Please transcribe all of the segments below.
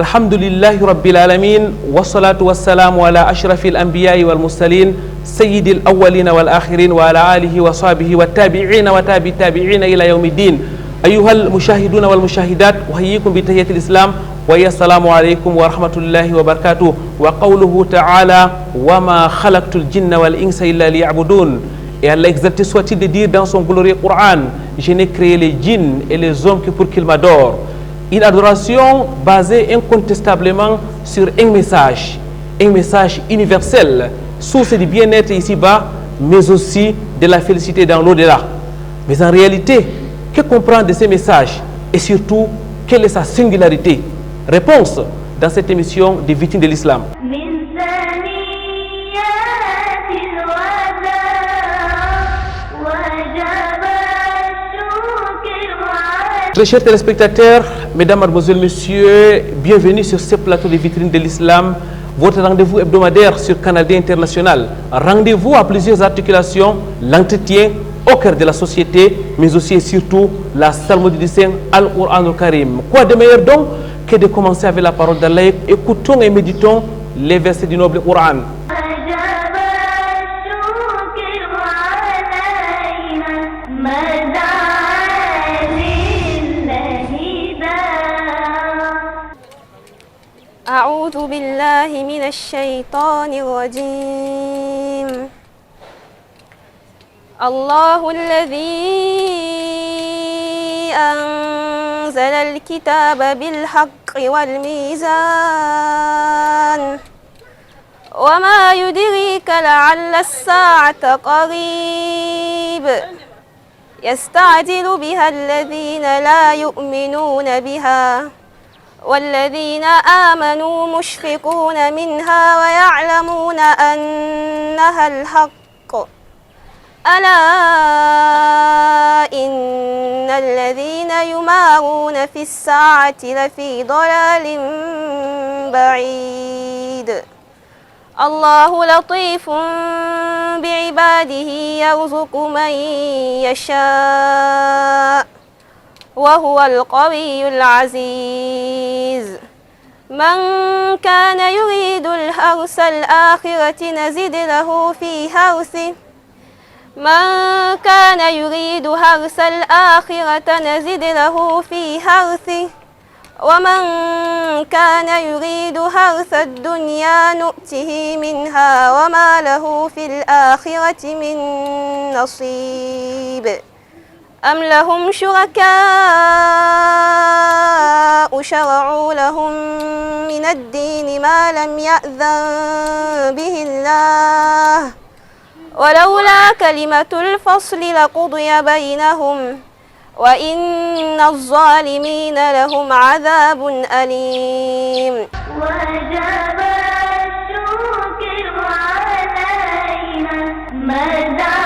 Alhamdulillahi Rabbil Alamin, wassalatu wassalamu ala ashrafil anbiya'i wal mursalin, sayyidil awwalina wal akhirin wa ala alihi wa sahbihi wa tabi'ina wa tabi'ina ila yawmiddin. Ayyuhal mushahiduna wal mushahidat, uhayyikum bi tahiyyatil islam wa assalamu alaykum wa rahmatullahi wa barakatuh. Wa qawluhu ta'ala wa ma khalaqtul jinna wal insa illa liya'budun. Et Allah exalté soit-il de dire dans son glorieux Coran, je n'ai créé les djinns et les hommes que pour qu'ils m'adorent. Une adoration basée incontestablement sur un message universel, source du bien-être ici-bas, mais aussi de la félicité dans l'au-delà. Mais en réalité, que comprendre de ces messages et surtout, quelle est sa singularité? Réponse dans cette émission des victimes de l'islam. Très chers téléspectateurs, mesdames, mademoiselles, messieurs, bienvenue sur ce plateau de vitrines de l'islam, votre rendez-vous hebdomadaire sur Canal D International. Rendez-vous à plusieurs articulations, l'entretien au cœur de la société, mais aussi et surtout la psalmodie du Saint Al-Qur'an al-Karim. Quoi de meilleur donc que de commencer avec la parole d'Allah? Écoutons et méditons les versets du noble Coran. أعوذ بالله من الشيطان الرجيم. الله الذي أنزل الكتاب بالحق والميزان وما يدريك لعل الساعة قريب يستعجل بها الذين لا يؤمنون بها والذين آمنوا مشفقون منها ويعلمون أنها الحق ألا إن الذين يمارون في الساعة لفي ضلال بعيد الله لطيف بعباده يرزق من يشاء وهو القوي العزيز من كان يريد الحرث الآخرة نزد له في حرثه من كان يريد حرث الآخرة نزد له في حرثه ومن كان يريد حرث الدنيا نؤته منها وما له في الآخرة من نصيب أم لهم شركاء شرعوا لهم من الدين ما لم يأذن به الله ولولا كلمة الفصل لقضي بينهم وإن الظالمين لهم عذاب أليم. وجب الشكر علينا مدى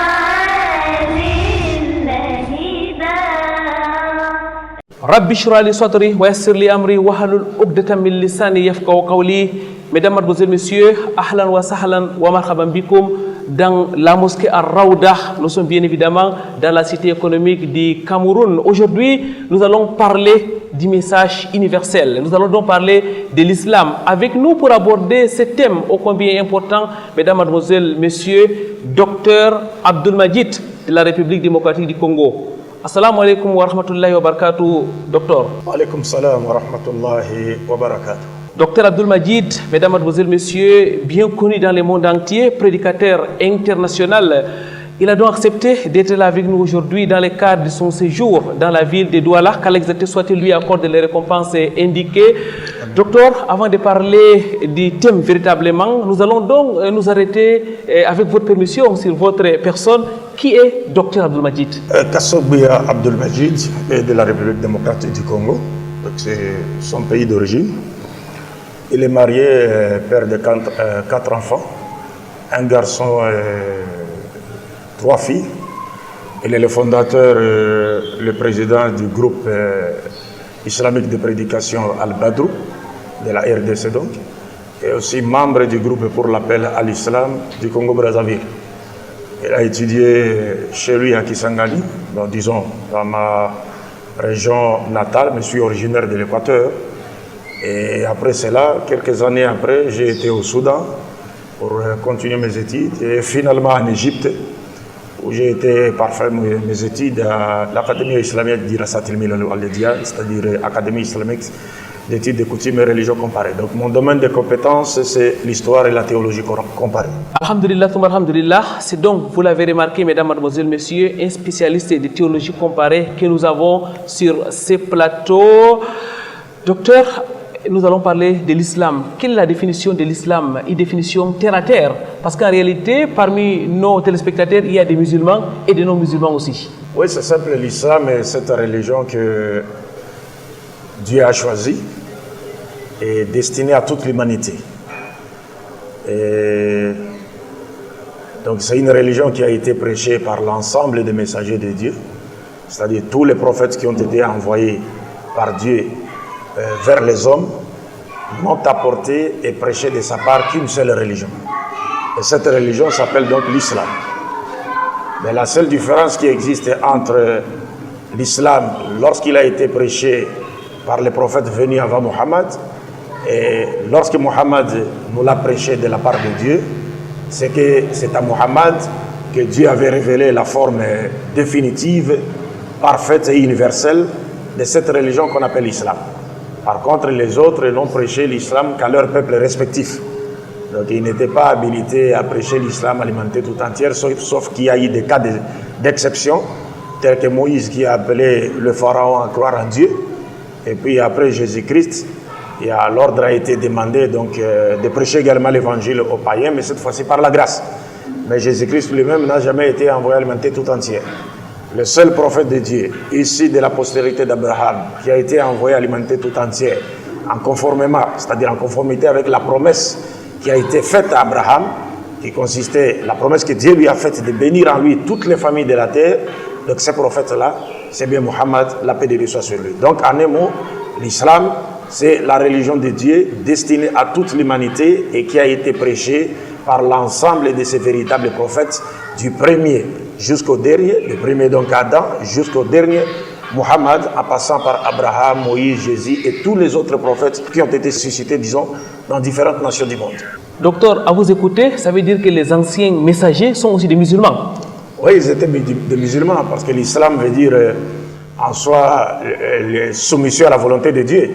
Rabbi shrah li sadri wa yassir li amri wahlul uqdatan min lisani yafqahu qawli. Mesdames, mademoiselles, messieurs, ahlan wa sahlan wa marhaban bikoum dans la mosquée Ar-Rawda. Nous sommes bien évidemment dans la cité économique du Cameroun. Aujourd'hui, nous allons parler du message universel. Nous allons donc parler de l'islam. Avec nous pour aborder ce thème ô combien important, mesdames, mademoiselles, messieurs, docteur Abdul Majid de la République démocratique du Congo. Assalamu alaikum wa rahmatullahi wa barakatuh, docteur. Wa alaikum salam wa rahmatullahi wa barakatuh. Docteur Abdul Majid, mesdames, mademoiselles, messieurs, bien connu dans le monde entier, prédicateur international, il a donc accepté d'être là avec nous aujourd'hui dans le cadre de son séjour dans la ville de Douala, qu'Allah exalté soit-il lui accorde les récompenses indiquées. Docteur, avant de parler du thème véritablement, nous allons donc nous arrêter avec votre permission sur votre personne. Qui est docteur Abdul Majid? Kassobia Abdul Majid est de la République démocratique du Congo, c'est son pays d'origine. Il est marié, père de 4 enfants, un garçon et 3 filles. Il est le fondateur, le président du groupe islamique de prédication Al-Badrou, de la RDC donc, et aussi membre du groupe pour l'appel à l'islam du Congo-Brazzaville. Il a étudié chez lui à Kisangani, donc disons dans ma région natale, mais je suis originaire de l'Équateur. Et après cela, quelques années après, j'ai été au Soudan pour continuer mes études et finalement en Égypte, où j'ai été par faire mes études à l'Académie islamique d'Irasat al-Milal al-Walidia, c'est-à-dire Académie islamique d'études des coutumes et religions comparées. Donc mon domaine de compétences, c'est l'histoire et la théologie comparée. Alhamdulillah, alhamdulillah. C'est donc, vous l'avez remarqué, mesdames, mademoiselles, messieurs, un spécialiste de théologie comparée que nous avons sur ces plateaux. Docteur, nous allons parler de l'islam. Quelle est la définition de l'islam? Une définition terre à terre. Parce qu'en réalité, parmi nos téléspectateurs, il y a des musulmans et des non-musulmans aussi. Oui, c'est simple. L'islam est cette religion que Dieu a choisie et destinée à toute l'humanité. Et donc c'est une religion qui a été prêchée par l'ensemble des messagers de Dieu, c'est-à-dire tous les prophètes qui ont été envoyés par Dieu vers les hommes n'ont apporté et prêché de sa part qu'une seule religion. Et cette religion s'appelle donc l'islam. Mais la seule différence qui existe entre l'islam lorsqu'il a été prêché par les prophètes venus avant Muhammad et lorsque Muhammad nous l'a prêché de la part de Dieu, c'est que c'est à Muhammad que Dieu avait révélé la forme définitive, parfaite et universelle de cette religion qu'on appelle l'islam. Par contre, les autres n'ont prêché l'islam qu'à leur peuple respectif. Donc ils n'étaient pas habilités à prêcher l'islam à l'humanité tout entière, sauf qu'il y a eu des cas d'exception, tels que Moïse qui a appelé le pharaon à croire en Dieu. Et puis après Jésus-Christ, l'ordre a été demandé donc, de prêcher également l'évangile aux païens, mais cette fois-ci par la grâce. Mais Jésus-Christ lui-même n'a jamais été envoyé à l'humanité tout entière. Le seul prophète de Dieu, issu de la postérité d'Abraham, qui a été envoyé à l'humanité tout entière, en conformément, c'est-à-dire en conformité avec la promesse qui a été faite à Abraham, qui consistait, la promesse que Dieu lui a faite de bénir en lui toutes les familles de la terre. Donc ce prophète-là, c'est bien Muhammad, la paix de Dieu soit sur lui. Donc en un mot, l'islam, c'est la religion de Dieu destinée à toute l'humanité et qui a été prêchée par l'ensemble de ces véritables prophètes, du premier jusqu'au dernier, le premier donc Adam, jusqu'au dernier Muhammad, en passant par Abraham, Moïse, Jésus et tous les autres prophètes qui ont été suscités, disons, dans différentes nations du monde. Docteur, à vous écouter, ça veut dire que les anciens messagers sont aussi des musulmans? Oui, ils étaient des musulmans, parce que l'islam veut dire en soi soumission à la volonté de Dieu.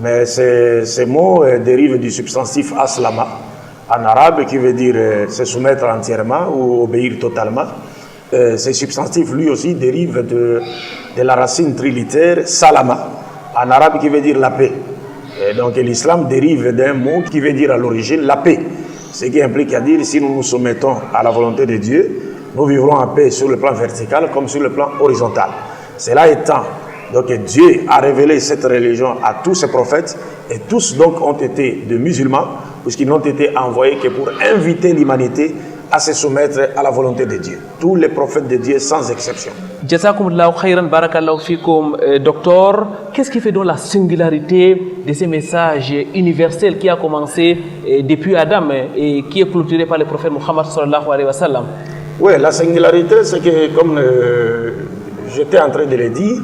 Mais ces mots dérivent du substantif aslama, en arabe, qui veut dire se soumettre entièrement ou obéir totalement. Ce substantif, lui aussi, dérive de la racine trilitère salama, en arabe, qui veut dire la paix. Et donc l'islam dérive d'un mot qui veut dire à l'origine la paix. Ce qui implique à dire, si nous nous soumettons à la volonté de Dieu, nous vivrons en paix sur le plan vertical comme sur le plan horizontal. Cela étant, donc Dieu a révélé cette religion à tous ses prophètes et tous donc ont été de musulmans puisqu'ils n'ont été envoyés que pour inviter l'humanité à se soumettre à la volonté de Dieu. Tous les prophètes de Dieu sans exception. Jazakumullahu khairan, barakallahu fikum, docteur. Qu'est-ce qui fait donc la singularité de ces messages universels qui a commencé depuis Adam et qui est clôturé par le prophète Muhammad sallallahu alayhi wa sallam? Oui, la singularité, c'est que, comme j'étais en train de le dire,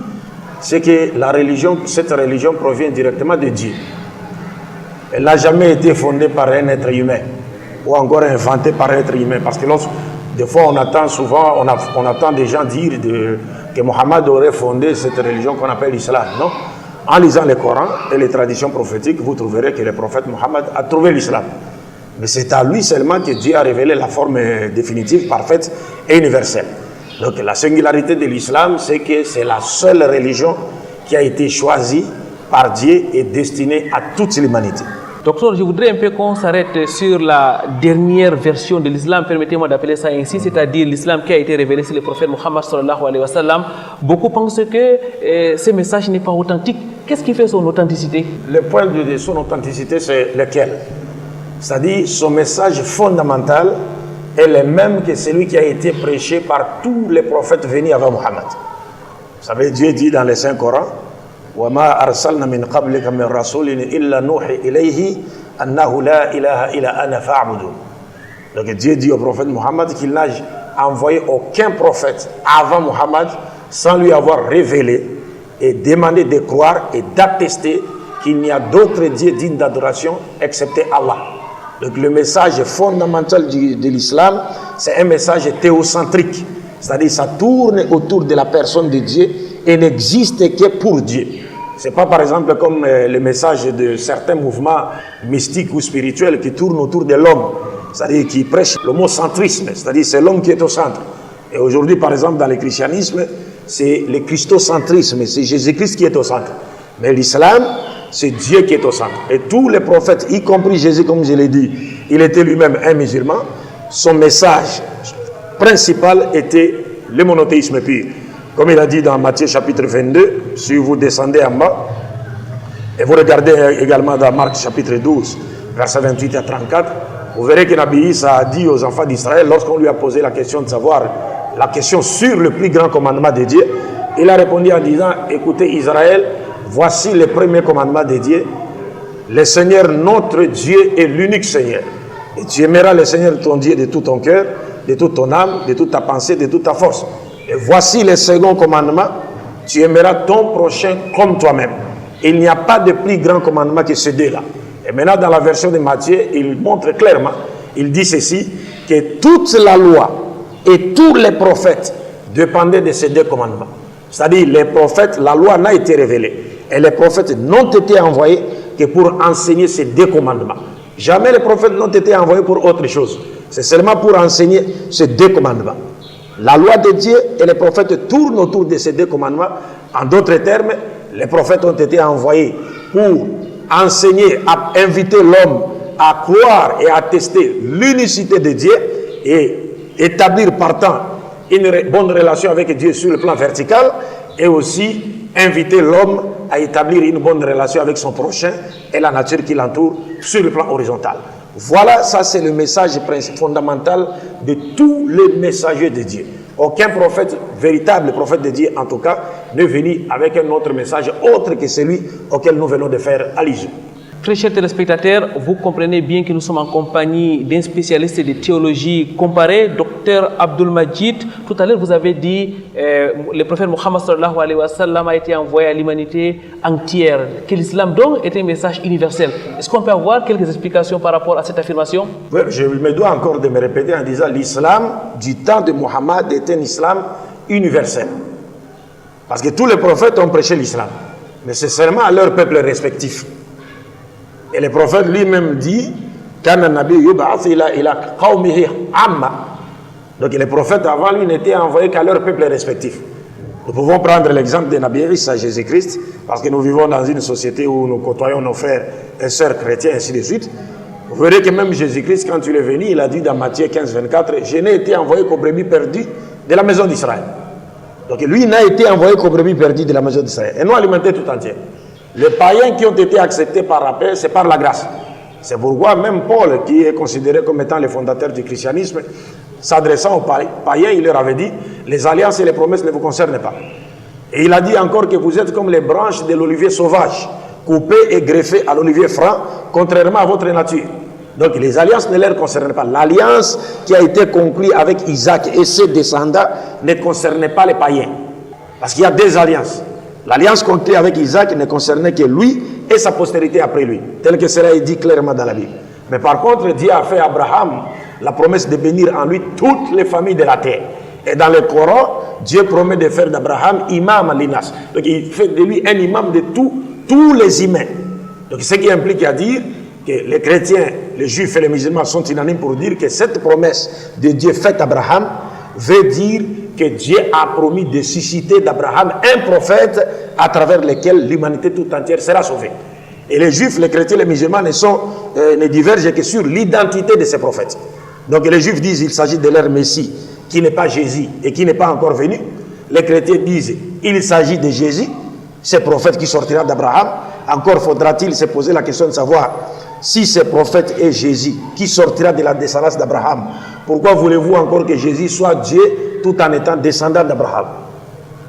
c'est que cette religion provient directement de Dieu. Elle n'a jamais été fondée par un être humain ou encore inventée par un être humain. Parce que des fois, on entend des gens dire que Mohammed aurait fondé cette religion qu'on appelle l'islam. Non. En lisant le Coran et les traditions prophétiques, vous trouverez que le prophète Mohammed a trouvé l'islam. Mais c'est à lui seulement que Dieu a révélé la forme définitive, parfaite et universelle. Donc la singularité de l'islam, c'est que c'est la seule religion qui a été choisie par Dieu et destinée à toute l'humanité. Docteur, je voudrais un peu qu'on s'arrête sur la dernière version de l'islam, permettez-moi d'appeler ça ainsi, c'est-à-dire l'islam qui a été révélé sur le prophète Muhammad sallallahu alayhi wa sallam. Beaucoup pensent que ce message n'est pas authentique. Qu'est-ce qui fait son authenticité? Le point de son authenticité, c'est lequel? C'est-à-dire son message fondamental est le même que celui qui a été prêché par tous les prophètes venus avant Muhammad. Vous savez, Dieu dit dans le Saint-Coran, وَمَا أَرْسَلْنَا مِنْ قَبْلِكَ مِنْ رَسُولٍ إِلَّا نُوحِي إِلَيْهِ أَنَّهُ لَا إِلَهَ إِلَّا أَنَا فَاعْبُدُونِ. Donc Dieu dit au prophète Muhammad qu'il n'a envoyé aucun prophète avant Muhammad sans lui avoir révélé et demandé de croire et d'attester qu'il n'y a d'autres dieux dignes d'adoration excepté Allah. Donc le message fondamental de l'islam, c'est un message théocentrique. C'est-à-dire ça tourne autour de la personne de Dieu et n'existe que pour Dieu. Ce n'est pas par exemple comme le message de certains mouvements mystiques ou spirituels qui tournent autour de l'homme. C'est-à-dire qui prêchent l'homocentrisme, c'est-à-dire c'est l'homme qui est au centre. Et aujourd'hui par exemple dans le christianisme, c'est le christocentrisme, c'est Jésus-Christ qui est au centre. Mais l'islam, c'est Dieu qui est au centre. Et tous les prophètes, y compris Jésus, comme je l'ai dit, il était lui-même un musulman. Son message principal était le monothéisme pur. Comme il a dit dans Matthieu chapitre 22, si vous descendez en bas, et vous regardez également dans Marc chapitre 12, versets 28 à 34, vous verrez que Nabi Isa a dit aux enfants d'Israël, lorsqu'on lui a posé la question de savoir, la question sur le plus grand commandement de Dieu, il a répondu en disant, écoutez Israël, voici le premier commandement de Dieu. Le Seigneur, notre Dieu, est l'unique Seigneur. Et tu aimeras le Seigneur ton Dieu de tout ton cœur, de toute ton âme, de toute ta pensée, de toute ta force. Et voici le second commandement. Tu aimeras ton prochain comme toi-même. Il n'y a pas de plus grand commandement que ce deux-là. Et maintenant, dans la version de Matthieu, il montre clairement, il dit ceci, que toute la loi et tous les prophètes dépendaient de ces deux commandements. C'est-à-dire, les prophètes, la loi n'a été révélée. Et les prophètes n'ont été envoyés que pour enseigner ces deux commandements. Jamais les prophètes n'ont été envoyés pour autre chose. C'est seulement pour enseigner ces deux commandements. La loi de Dieu et les prophètes tournent autour de ces deux commandements. En d'autres termes, les prophètes ont été envoyés pour enseigner, à inviter l'homme à croire et à attester l'unicité de Dieu et établir partant une bonne relation avec Dieu sur le plan vertical et aussi inviter l'homme à établir une bonne relation avec son prochain et la nature qui l'entoure sur le plan horizontal. Voilà, ça c'est le message fondamental de tous les messagers de Dieu. Aucun prophète, véritable prophète de Dieu en tout cas, n'est venu avec un autre message autre que celui auquel nous venons de faire allusion. Très chers téléspectateurs, vous comprenez bien que nous sommes en compagnie d'un spécialiste de théologie comparée, Dr Abdul Majid. Tout à l'heure, vous avez dit le prophète Mohammed sallallahu alayhi wa sallam a été envoyé à l'humanité entière, que l'islam donc est un message universel. Est-ce qu'on peut avoir quelques explications par rapport à cette affirmation? Oui, je me dois encore de me répéter en disant l'islam du temps de Mohammed est un islam universel. Parce que tous les prophètes ont prêché l'islam, mais c'est seulement à leur peuple respectif. Et le prophète lui-même dit donc les prophètes avant lui n'étaient envoyés qu'à leur peuple respectif. Nous pouvons prendre l'exemple de Nabi Isa, Jésus-Christ, parce que nous vivons dans une société où nous côtoyons nos frères et sœurs chrétiens, ainsi de suite. Vous verrez que même Jésus-Christ, quand il est venu, il a dit dans Matthieu 15, 24, je n'ai été envoyé qu'aux brebis perdues de la maison d'Israël. Donc lui n'a été envoyé qu'aux brebis perdues de la maison d'Israël. Et nous alimenter tout entier. Les païens qui ont été acceptés par la paix, c'est par la grâce. C'est pourquoi même Paul, qui est considéré comme étant le fondateur du christianisme, s'adressant aux païens, il leur avait dit, les alliances et les promesses ne vous concernent pas. Et il a dit encore que vous êtes comme les branches de l'olivier sauvage, coupées et greffées à l'olivier franc, contrairement à votre nature. Donc les alliances ne leur concernent pas. L'alliance qui a été conclue avec Isaac et ses descendants ne concernait pas les païens. Parce qu'il y a deux alliances. L'alliance conclue avec Isaac ne concernait que lui et sa postérité après lui, tel que cela est dit clairement dans la Bible. Mais par contre, Dieu a fait à Abraham la promesse de bénir en lui toutes les familles de la terre. Et dans le Coran, Dieu promet de faire d'Abraham imam à l'Inas. Donc il fait de lui un imam de tous les humains. Donc ce qui implique à dire que les chrétiens, les juifs et les musulmans sont unanimes pour dire que cette promesse de Dieu faite à Abraham veut dire que Dieu a promis de susciter d'Abraham un prophète à travers lequel l'humanité tout entière sera sauvée. Et les juifs, les chrétiens, les musulmans ne divergent que sur l'identité de ces prophètes. Donc les juifs disent qu'il s'agit de leur Messie, qui n'est pas Jésus et qui n'est pas encore venu. Les chrétiens disent qu'il s'agit de Jésus, ce prophète qui sortira d'Abraham. Encore faudra-t-il se poser la question de savoir si ce prophète est Jésus, qui sortira de la descendance d'Abraham. Pourquoi voulez-vous encore que Jésus soit Dieu tout en étant descendant d'Abraham?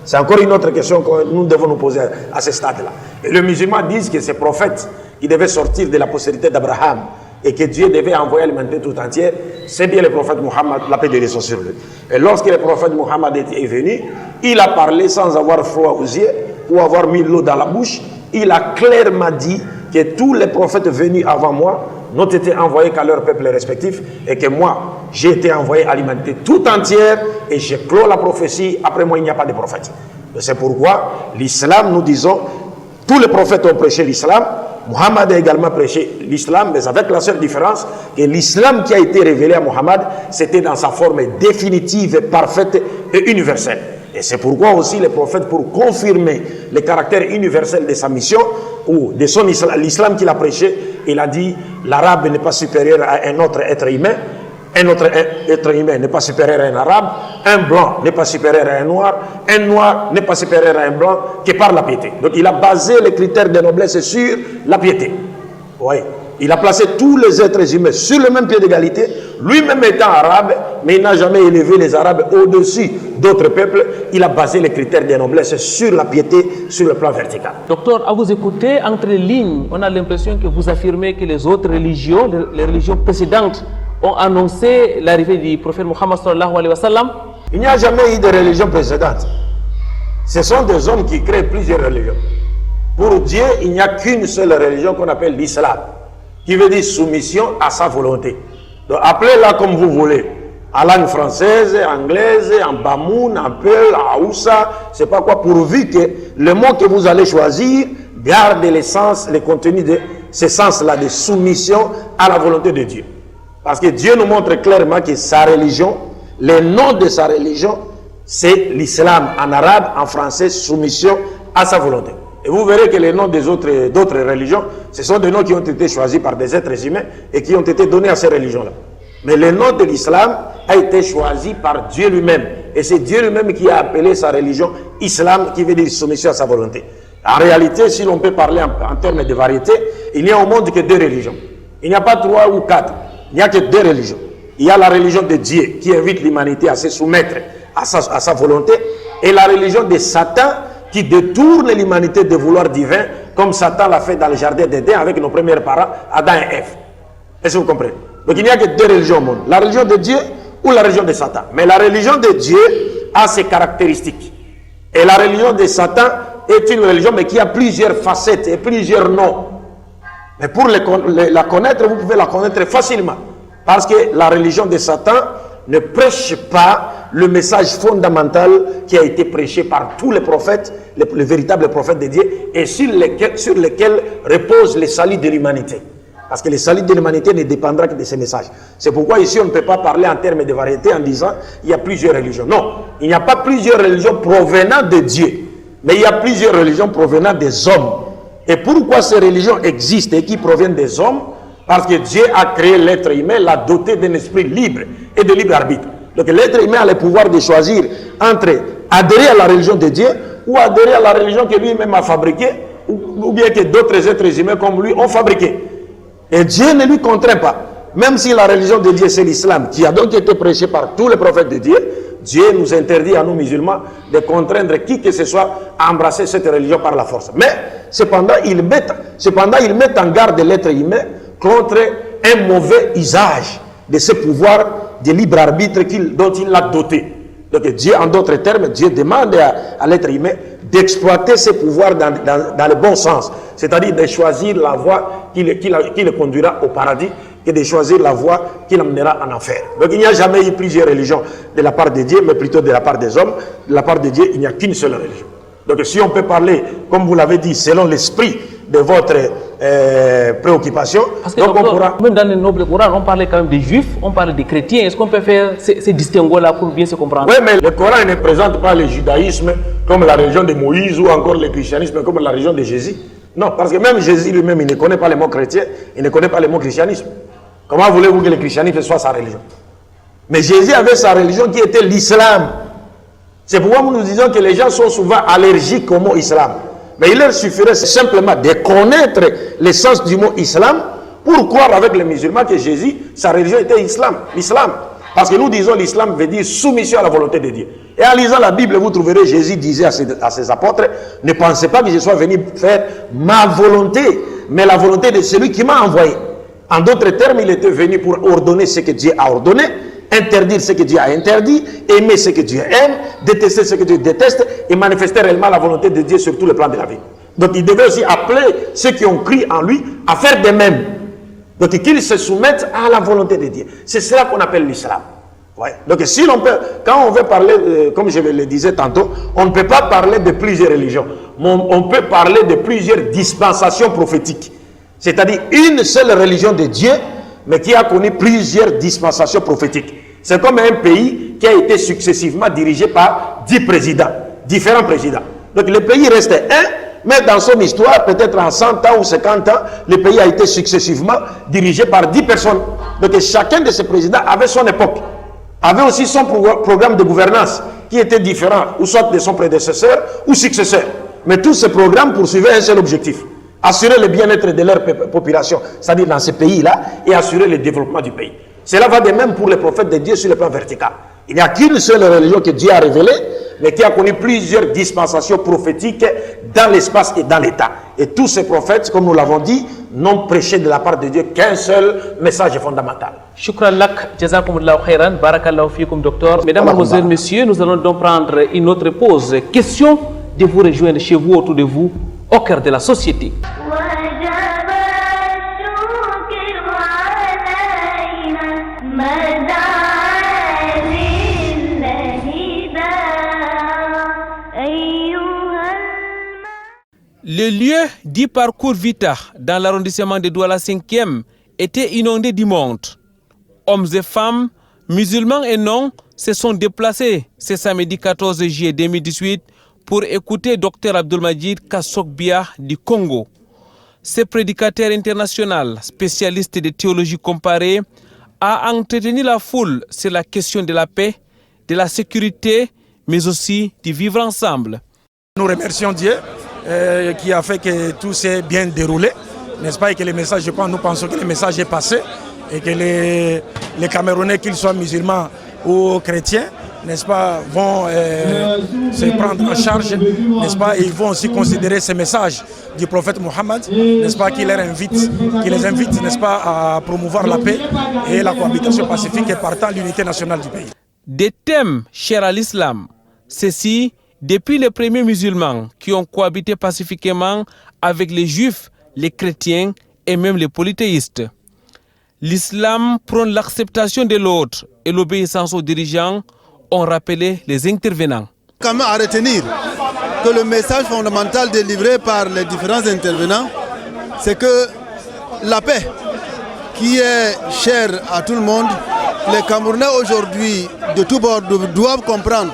C'est encore une autre question que nous devons nous poser à ce stade-là. Et les musulmans disent que ces prophètes qui devaient sortir de la postérité d'Abraham et que Dieu devait envoyer l'humanité tout entière, c'est bien le prophète Mohammed, la paix de Dieu soit sur lui. Et lorsque le prophète Mohammed est venu, il a parlé sans avoir froid aux yeux ou avoir mis l'eau dans la bouche. il a clairement dit que tous les prophètes venus avant moi n'ont été envoyés qu'à leur peuple respectif et que moi, j'ai été envoyé à l'humanité tout entière et j'ai clos la prophétie. Après moi, il n'y a pas de prophète. C'est pourquoi l'islam, nous disons, tous les prophètes ont prêché l'islam. Muhammad a également prêché l'islam, mais avec la seule différence que l'islam qui a été révélé à Muhammad, c'était dans sa forme définitive, parfaite et universelle. Et c'est pourquoi aussi les prophètes, pour confirmer le caractère universel de sa mission ou de son islam, l'islam qu'il a prêché, il a dit l'arabe n'est pas supérieur à un autre être humain, un autre être humain n'est pas supérieur à un arabe, un blanc n'est pas supérieur à un noir n'est pas supérieur à un blanc que par la piété. Donc il a basé les critères de noblesse sur la piété. Oui. Il a placé tous les êtres humains sur le même pied d'égalité, lui-même étant arabe, mais il n'a jamais élevé les arabes au-dessus d'autres peuples. Il a basé les critères de noblesse sur la piété, sur le plan vertical. Docteur, à vous écouter, entre les lignes, on a l'impression que vous affirmez que les autres religions, les religions précédentes, ont annoncé l'arrivée du prophète Muhammad sallallahu alayhi wa sallam. Il n'y a jamais eu de religion précédente. Ce sont des hommes qui créent plusieurs religions. Pour Dieu, il n'y a qu'une seule religion qu'on appelle l'islam, qui veut dire soumission à sa volonté. Donc appelez-la comme vous voulez, en langue française, anglaise, en bamoun, en peul, en haoussa, c'est pas quoi, pourvu que le mot que vous allez choisir garde l'essence, le contenu de ce sens-là de soumission à la volonté de Dieu. Parce que Dieu nous montre clairement que sa religion, le nom de sa religion, c'est l'islam en arabe, en français, soumission à sa volonté. Et vous verrez que les noms d'autres religions, ce sont des noms qui ont été choisis par des êtres humains et qui ont été donnés à ces religions-là. Mais le nom de l'islam a été choisi par Dieu lui-même. Et c'est Dieu lui-même qui a appelé sa religion islam, qui veut dire soumission à sa volonté. En réalité, si l'on peut parler en termes de variété, il n'y a au monde que 2 religions. Il n'y a pas 3 ou 4. Il n'y a que 2 religions. Il y a la religion de Dieu qui invite l'humanité à se soumettre à sa volonté, et la religion de Satan qui détourne l'humanité de vouloir divin, comme Satan l'a fait dans le jardin d'Éden avec nos premiers parents, Adam et Ève. Est-ce que vous comprenez? Donc il n'y a que 2 religions au monde, la religion de Dieu ou la religion de Satan. Mais la religion de Dieu a ses caractéristiques. Et la religion de Satan est une religion mais qui a plusieurs facettes et plusieurs noms. Mais pour la connaître, vous pouvez la connaître facilement. Parce que la religion de Satan ne prêche pas le message fondamental qui a été prêché par tous les prophètes, les véritables prophètes de Dieu, et sur lesquels repose le salut de l'humanité. Parce que le salut de l'humanité ne dépendra que de ces messages. C'est pourquoi ici on ne peut pas parler en termes de variété en disant il y a plusieurs religions. Non, il n'y a pas plusieurs religions provenant de Dieu, mais il y a plusieurs religions provenant des hommes. Et pourquoi ces religions existent et qui proviennent des hommes? Parce que Dieu a créé l'être humain, l'a doté d'un esprit libre et de libre arbitre. Donc l'être humain a le pouvoir de choisir entre adhérer à la religion de Dieu ou adhérer à la religion que lui-même a fabriquée ou bien que d'autres êtres humains comme lui ont fabriqué. Et Dieu ne lui contraint pas. Même si la religion de Dieu c'est l'islam, qui a donc été prêché par tous les prophètes de Dieu, Dieu nous interdit à nous musulmans de contraindre qui que ce soit à embrasser cette religion par la force. Mais cependant, il met en garde l'être humain contre un mauvais usage de ce pouvoir de libre arbitre dont il l'a doté. Donc Dieu, en d'autres termes, Dieu demande à l'être humain d'exploiter ses pouvoirs dans le bon sens, c'est-à-dire de choisir la voie qui le conduira au paradis et de choisir la voie qui l'amènera en enfer. Donc il n'y a jamais eu plusieurs religions de la part de Dieu, mais plutôt de la part des hommes. De la part de Dieu, il n'y a qu'une seule religion. Donc si on peut parler, comme vous l'avez dit, selon l'esprit de votre préoccupation, parce que donc docteur, on pourra... Même dans le noble Coran, on parlait quand même des juifs, on parle des chrétiens. Est-ce qu'on peut faire ces distinguos-là pour bien se comprendre? Oui, mais le Coran ne présente pas le judaïsme comme la religion de Moïse ou encore le christianisme comme la religion de Jésus. Non, parce que même Jésus lui-même, il ne connaît pas le mot chrétien, il ne connaît pas le mot christianisme. Comment voulez-vous que le christianisme soit sa religion? Mais Jésus avait sa religion qui était l'islam. C'est pourquoi nous disons que les gens sont souvent allergiques au mot islam. Mais il leur suffirait simplement de connaître l'essence du mot islam pour croire avec les musulmans que Jésus, sa religion était l'islam. Parce que nous disons l'islam veut dire soumission à la volonté de Dieu. Et en lisant la Bible, vous trouverez Jésus disait à ses apôtres, ne pensez pas que je sois venu faire ma volonté, mais la volonté de celui qui m'a envoyé. En d'autres termes, il était venu pour ordonner ce que Dieu a ordonné, interdire ce que Dieu a interdit, aimer ce que Dieu aime, détester ce que Dieu déteste et manifester réellement la volonté de Dieu sur tous les plans de la vie. Donc il devait aussi appeler ceux qui ont cru en lui à faire de même. Donc qu'ils se soumettent à la volonté de Dieu. C'est cela qu'on appelle l'islam. Ouais. Donc si l'on peut, quand on veut parler, comme je le disais tantôt, on ne peut pas parler de plusieurs religions. Mais on peut parler de plusieurs dispensations prophétiques. C'est-à-dire une seule religion de Dieu, mais qui a connu plusieurs dispensations prophétiques. C'est comme un pays qui a été successivement dirigé par 10 présidents, différents présidents. Donc le pays restait un, mais dans son histoire, peut-être en 100 ans ou 50 ans, le pays a été successivement dirigé par 10 personnes. Donc chacun de ces présidents avait son époque, avait aussi son programme de gouvernance qui était différent, ou soit de son prédécesseur ou successeur. Mais tous ces programmes poursuivaient un seul objectif: assurer le bien-être de leur population, c'est-à-dire dans ce pays-là, et assurer le développement du pays. Cela va de même pour les prophètes de Dieu sur le plan vertical. Il n'y a qu'une seule religion que Dieu a révélée, mais qui a connu plusieurs dispensations prophétiques dans l'espace et dans l'état. Et tous ces prophètes, comme nous l'avons dit, n'ont prêché de la part de Dieu qu'un seul message fondamental. Shukran lak, jazakumullahu khairan, barakallahu fikum docteur. Mesdames, mademoiselles, messieurs, nous allons donc prendre une autre pause. Question de vous rejoindre chez vous, autour de vous, au cœur de la société. Le lieu dit parcours Vita dans l'arrondissement de Douala 5e était inondé du monde. Hommes et femmes, musulmans et non, se sont déplacés ce samedi 14 juillet 2018 pour écouter Dr Abdelmajid Kassokbia du Congo. Ce prédicateur international, spécialiste de théologie comparée, a entretenu la foule sur la question de la paix, de la sécurité, mais aussi du vivre ensemble. Nous remercions Dieu qui a fait que tout s'est bien déroulé, n'est-ce pas, et que le message, nous pensons que le message est passé et que les Camerounais, qu'ils soient musulmans ou chrétiens, n'est-ce pas, vont se prendre en charge, n'est-ce pas, et ils vont aussi considérer ce message du prophète Mohammed, n'est-ce pas, qui les invite, n'est-ce pas, à promouvoir la paix et la cohabitation pacifique et partant l'unité nationale du pays. Des thèmes chers à l'islam, ceci depuis les premiers musulmans qui ont cohabité pacifiquement avec les juifs, les chrétiens et même les polythéistes. L'islam prône l'acceptation de l'autre et l'obéissance aux dirigeants, ont rappelé les intervenants. Quand même à retenir que le message fondamental délivré par les différents intervenants, c'est que la paix, qui est chère à tout le monde, les Camerounais aujourd'hui de tous bords doivent comprendre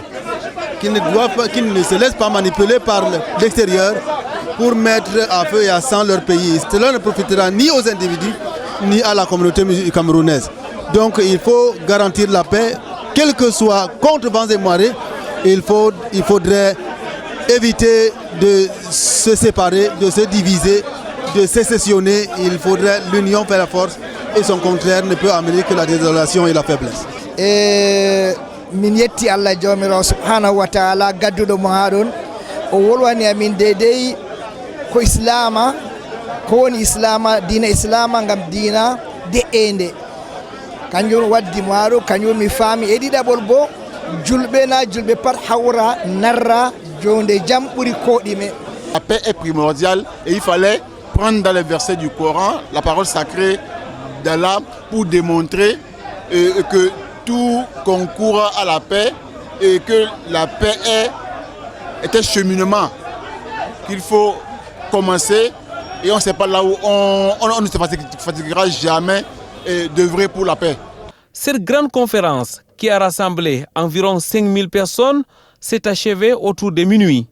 qu'ils ne se laissent pas manipuler par l'extérieur pour mettre à feu et à sang leur pays. Cela ne profitera ni aux individus ni à la communauté camerounaise. Donc il faut garantir la paix, quel que soit contre vents et marées. Il faudrait éviter de se séparer, de se diviser, de sécessionner. Il faudrait l'union faire la force et son contraire ne peut amener que la désolation et la faiblesse. Min yetti Allah jomirawo subhanahu wa ta'ala gadduɗo mo haɗon o wolwani amin deydey ko islama ko woni islama dina islama ngam dina de'ende kanjum waddi mo haɗo kanjum mi faami e ɗiɗaɓol bo julɓe na julɓe pat hawra narra jonde jam ɓuri koɗime. La paix est primordiale et il fallait prendre dans les versets du Coran la parole sacrée d'Allah pour démontrer que tout concourt à la paix et que la paix est un cheminement qu'il faut commencer et on ne sait pas là où on ne se fatiguera jamais d'œuvrer pour la paix. Cette grande conférence qui a rassemblé environ 5000 personnes s'est achevée autour de minuit.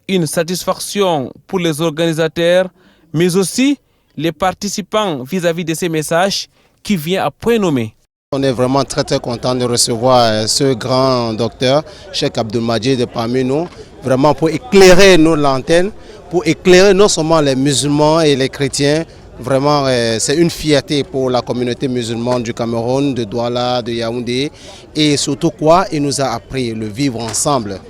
Une satisfaction pour les organisateurs, mais aussi les participants vis-à-vis de ces messages qui vient à point nommé. On est vraiment très content de recevoir ce grand docteur, Cheikh Abdelmajid parmi nous, vraiment pour éclairer nos lanternes, pour éclairer non seulement les musulmans et les chrétiens. Vraiment, c'est une fierté pour la communauté musulmane du Cameroun, de Douala, de Yaoundé. Et surtout quoi, il nous a appris le vivre ensemble.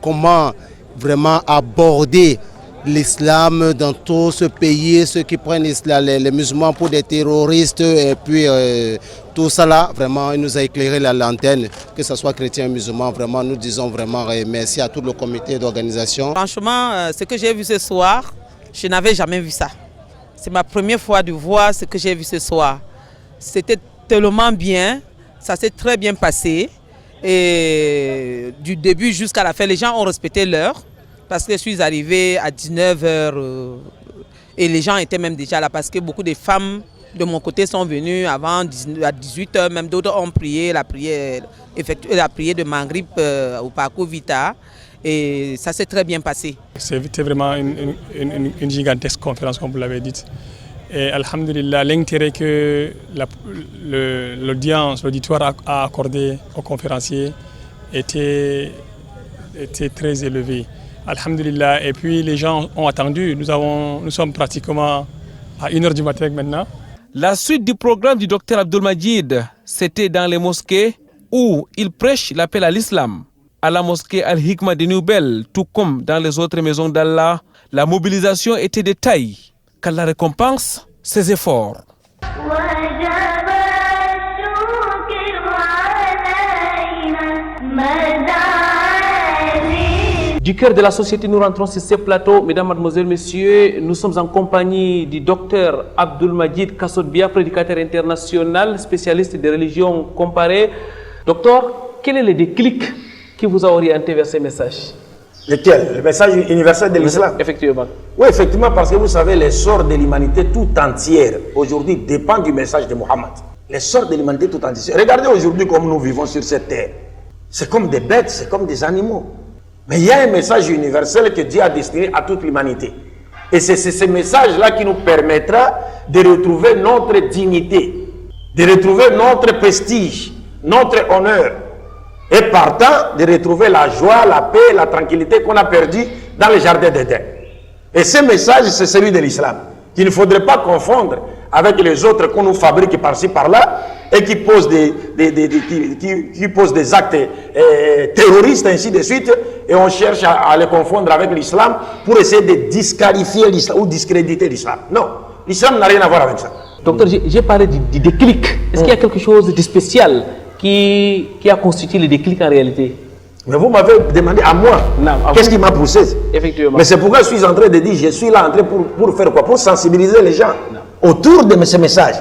Comment vraiment aborder l'islam dans tout ce pays, ceux qui prennent les musulmans pour des terroristes et puis tout ça là, vraiment il nous a éclairé la lanterne, que ce soit chrétien ou musulman, vraiment nous disons vraiment merci à tout le comité d'organisation. Franchement, ce que j'ai vu ce soir, je n'avais jamais vu ça. C'est ma première fois de voir ce que j'ai vu ce soir. C'était tellement bien, ça s'est très bien passé. Et du début jusqu'à la fin, les gens ont respecté l'heure. Parce que je suis arrivé à 19h et les gens étaient même déjà là. Parce que beaucoup de femmes de mon côté sont venues avant à 18h. Même d'autres ont prié effectué la prière de Maghrib au parcours Vita. Et ça s'est très bien passé. C'était vraiment une gigantesque conférence, comme vous l'avez dit. Et alhamdulillah, l'intérêt que l'audience, l'auditoire a accordé aux conférenciers était très élevé. Alhamdulillah, et puis les gens ont attendu. Nous sommes pratiquement à 1h du matin maintenant. La suite du programme du docteur Abdelmajid, c'était dans les mosquées où il prêche l'appel à l'islam. À la mosquée Al-Hikma de Nouvelle, tout comme dans les autres maisons d'Allah, la mobilisation était de taille. Qu'Allah récompense ses efforts. Du cœur de la société, nous rentrons sur ce plateau. Mesdames, Mademoiselles, Messieurs, nous sommes en compagnie du docteur Abdelmajid Kassoudbia, prédicateur international, spécialiste des religions comparées. Docteur, quel est le déclic qui vous a orienté vers ces messages? Lequel? Le message universel de l'islam? Effectivement. Oui, effectivement, parce que vous savez, l'essor de l'humanité tout entière, aujourd'hui, dépend du message de Mohammed. L'essor de l'humanité tout entière. Regardez aujourd'hui comme nous vivons sur cette terre. C'est comme des bêtes, c'est comme des animaux. Mais il y a un message universel que Dieu a destiné à toute l'humanité. Et c'est ce message-là qui nous permettra de retrouver notre dignité, de retrouver notre prestige, notre honneur. Et partant, de retrouver la joie, la paix, la tranquillité qu'on a perdu dans le jardin d'Éden. Et ce message, c'est celui de l'islam, qu'il ne faudrait pas confondre avec les autres qu'on nous fabrique par-ci, par-là, et qui posent des actes terroristes, ainsi de suite, et on cherche à les confondre avec l'islam pour essayer de disqualifier l'islam ou discréditer l'islam. Non, l'islam n'a rien à voir avec ça. Docteur, j'ai parlé du déclic. Est-ce qu'il y a quelque chose de spécial qui a constitué le déclic en réalité? Mais vous m'avez demandé à moi, qu'est-ce qui m'a poussé? Effectivement. Mais c'est pourquoi je suis en train de dire, je suis là en train pour faire quoi? Pour sensibiliser les gens autour de ce message.